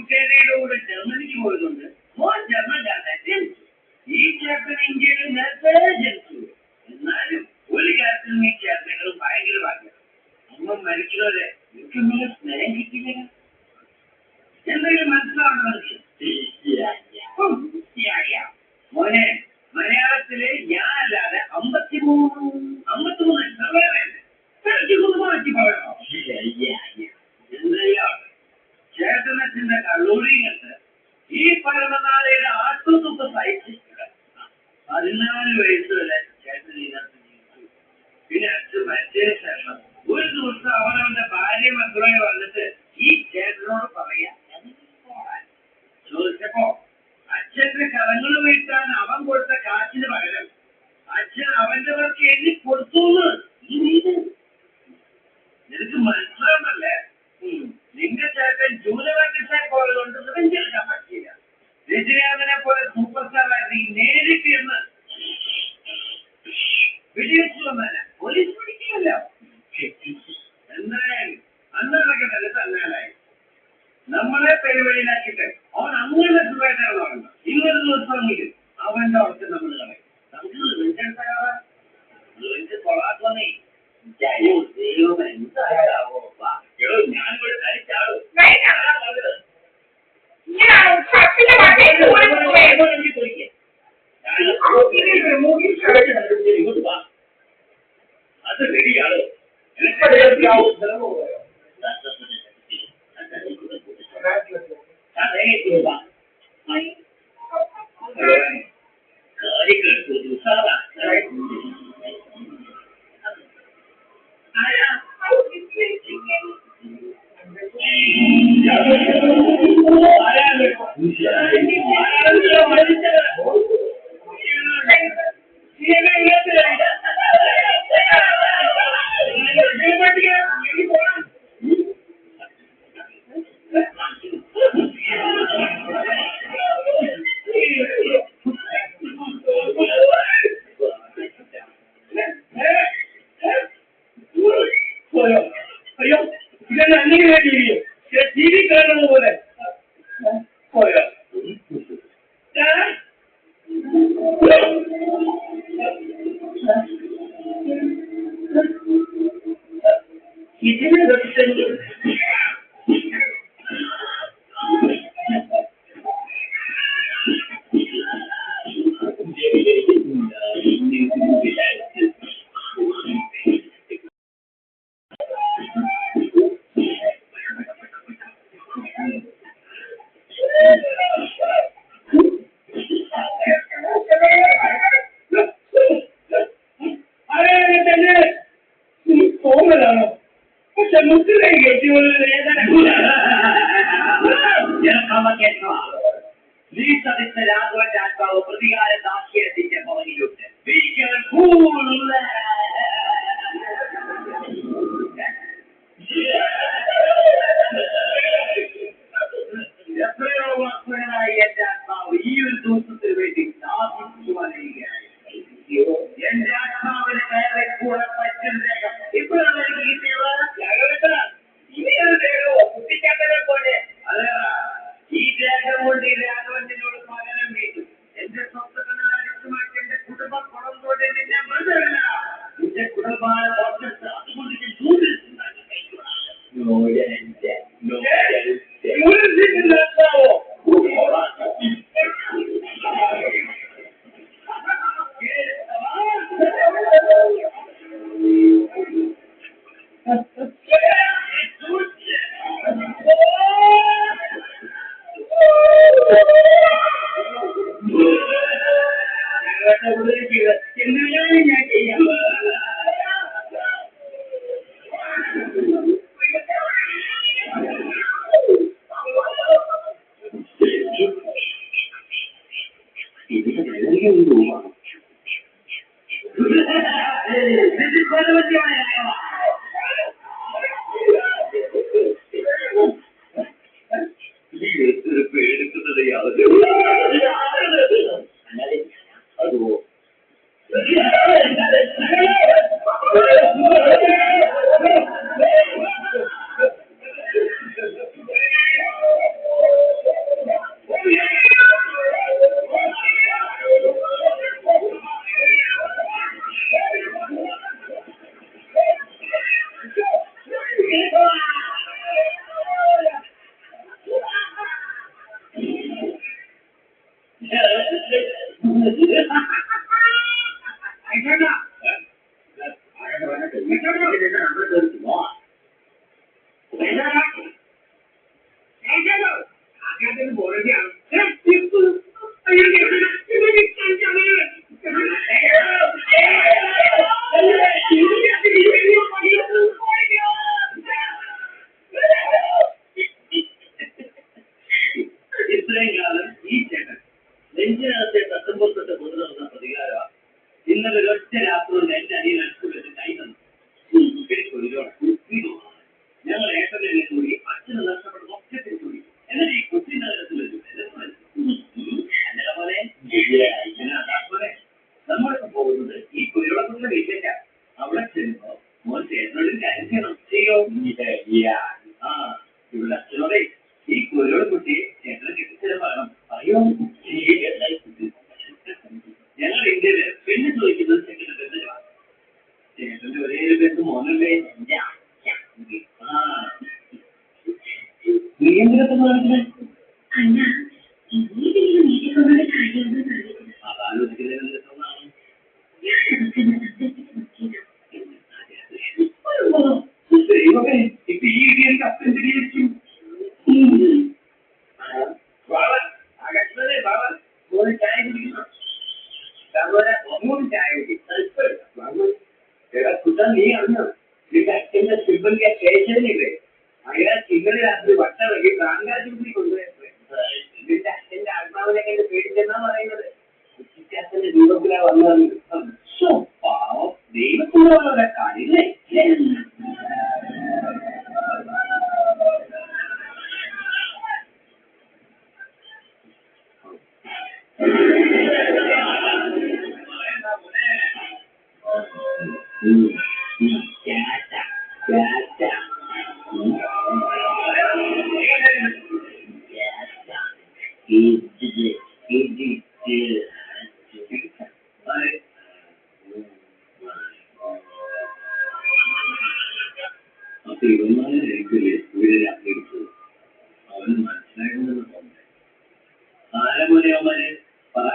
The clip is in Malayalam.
കൂട്ടുകാരിയുടെ ജർമ്മനിക്ക് പോയതുകൊണ്ട് മോൻ ജർമ്മൻകാരനെ ജനിച്ചു. ഈ ചേട്ടൻ ഇന്ത്യയിൽ നേരത്തെ ജനിച്ചു. എന്നാലും ഒരു കാര്യത്തിൽ നീ ചേട്ടനുകൾ ഭയങ്കര ഭാഗ്യം. അമ്മ മരിക്കുന്നവരെ എനിക്ക് നിങ്ങൾ സ്നേഹം കിട്ടിയില്ല. എന്തെങ്കിലും മനസ്സിലാവണമെന്ന് മോനെ, മലയാളത്തില് ഞാനല്ലാതെ 53 ചേട്ടനത്തിന്റെ കള്ളൂരികത്ത് ഈ പരമനാളയുടെ ആട്ടുതുപ്പ് സൈറ്റ് 14 വയസ്സ് വരെ ചേട്ടൻ ഇതിനകത്ത് ജീവിച്ചു. പിന്നെ അച്ഛൻ മരിച്ചതിന് ശേഷം ഒരു ദിവസം അവനവന്റെ ഭാര്യ മക്കളെ വന്നിട്ട് ഈ ചേട്ടനോട് പറയാ ചോദിച്ചപ്പോ അച്ഛന്റെ കടങ്ങൾ വീട്ടാൻ അവൻ കൊടുത്ത കാശിന് പകരം അച്ഛൻ അവന്റെ പേർക്ക് എഴുതി കൊടുത്തു. നിനക്ക് മനസ്സിലാവുന്നല്ലേ? നിന്റെ ചേട്ടൻ ജൂനിയർ പോയതുകൊണ്ട് നിറഞ്ഞെടുക്കാൻ പറ്റിയില്ല. രജനീകാന്തിനെ പോലെ സൂപ്പർ സ്റ്റാറായി നേരിട്ട് എന്ന് വിജയിച്ചു വന്നല്ല പോലീസ് പിടിക്കില്ലല്ലോ. എന്തായാലും അന്നൊക്കെ നല്ല തന്നാലായി നമ്മളെ പെരുവഴിയിലാക്കിയിട്ട് അവൻ അങ്ങനെ സുഖമായിട്ടാണ് പറയുന്നത്. ഇന്നൊരു ദിവസമെങ്കിലും അവന്റെ അവസ്ഥ നമ്മൾ കളയും. നമുക്ക് കൊള്ളാത്തേ ദൈവം എന്തായാവോ ഞാനിവിടെ കഴിച്ചാളൂ. അത് റെഡിയാണോ? അയ്യോ ഇതെല്ലാം എന്തെങ്കിലും ടി വി കാണുന്നത് പോലെ പോയോ? ഇതിനെ തോന്നലാണോ? പക്ഷെ മുട്ടിലെ നീ സതിച്ച രാഘവന്റെ ആത്മാവ് പ്രതികാര ദാക്ഷ്യത്തിന്റെ പുറകിലുണ്ട്. എത്രയോ വർഷങ്ങളായി എന്റെ ആത്മാവ് ഈ ഒരു ദിവസത്തിന് വേണ്ടി സ്ഥാപിക്കുവാനായി എന്റെ ആത്മാവിന് വേറെ കൂടെ പറ്റുന്ന ഇപ്പോഴാണ് എനിക്ക് കിട്ടിയത്. ഇനിയൊരു ദേഹമോ കുട്ടിക്കാത്തനെ പോലെ അതെ. ഈ ദേഹം കൊണ്ട് ഈ രാഘവനോട് പകരം വീട്ടു. എന്റെ സ്വന്തങ്ങളെ അടിച്ചുമാറ്റി എന്റെ കുടുംബം കുളം കൊണ്ട് നിന്നെ മൃതല്ല. നിന്റെ കുടുംബാണ് ഓർക്കത്ത്. അതുകൊണ്ട് ഇത്രയും കാലം ഈ ചേട്ടൻ നെഞ്ചിനകത്തെ തട്ടുമ്പോഴത്തെ കൊണ്ടു നടന്ന പ്രതികാര ഇന്നലെ ഒറ്റ രാത്രി എന്റെ അനിയൻ അടുത്ത് വെച്ച് കൈ തന്നു. ഞങ്ങൾ ഏട്ടനെ കൂടി അച്ഛന് നഷ്ടപ്പെട്ട ഒക്കെ തിരിച്ചുകൂടി എന്നിട്ട് ഈ കൊച്ചി നഗരത്തിൽ വെച്ചു പോലെ നമ്മളൊക്കെ പോകുന്നത് ഈ കുരുളക്കുള്ള വീട്ടിലേക്ക. അവിടെ ചെല്ലുമ്പോ മോൻ ചേട്ടനോടും കാര്യം ചെയ്യണം. ചെയ്യോ? ആ ഇവിടെ അച്ഛനോടെ ഈ കുരുള കുട്ടിയെ ചേട്ടനെ കെട്ടിച്ചത് പറയണം. പറയോ? ഞങ്ങൾ ഇന്ത്യയില് പെണ്ണ് ചോദിക്കുന്നത് ചേട്ടന്റെ ബന്ധുക്കളാണ്. ചേട്ടന്റെ ഒരേ ഒരു ബന്ധു മോനല്ലേ? നീ എന്തിനൊക്കെ കാണിക്കണേ? അതാലോചിക്കുന്നതിന് എത്രന്നാണ്? ദൈവമേ, ഇപ്പൊ ഈ ഇടിയൻ കപ്പൻ തിരിയിരിക്കും. ചായ കുടിക്കണം. ഒന്നുകൂടി ചായ കുടിക്കും. നീ അറിഞ്ഞോ നിന്റെ അച്ഛന്റെ സിബന്തി സ്റ്റേഷനില്ലേ? അയാൾ ഇന്നലെ രാത്രി വട്ടവഴി പ്രാങ്കാശുപത്രി കൊണ്ടുപോയപ്പോ നിന്റെ അച്ഛന്റെ ആത്മാവിനെ കണ്ട് പേടിച്ചെന്നാ പറയുന്നത്. അച്ഛന്റെ രൂപത്തിലാ വന്നത്. പാവം ദൈവത്തിനുള്ള കാണില്ലേ? അപ്പൊ ഇവന്മാരെനിക്കൊരു വീട് രാത്രി എടുത്തത് അവന് മനസ്സിലാകുന്നെന്ന് തോന്നുന്നത്. ആരെ പോലെ അവന്മാര് പറ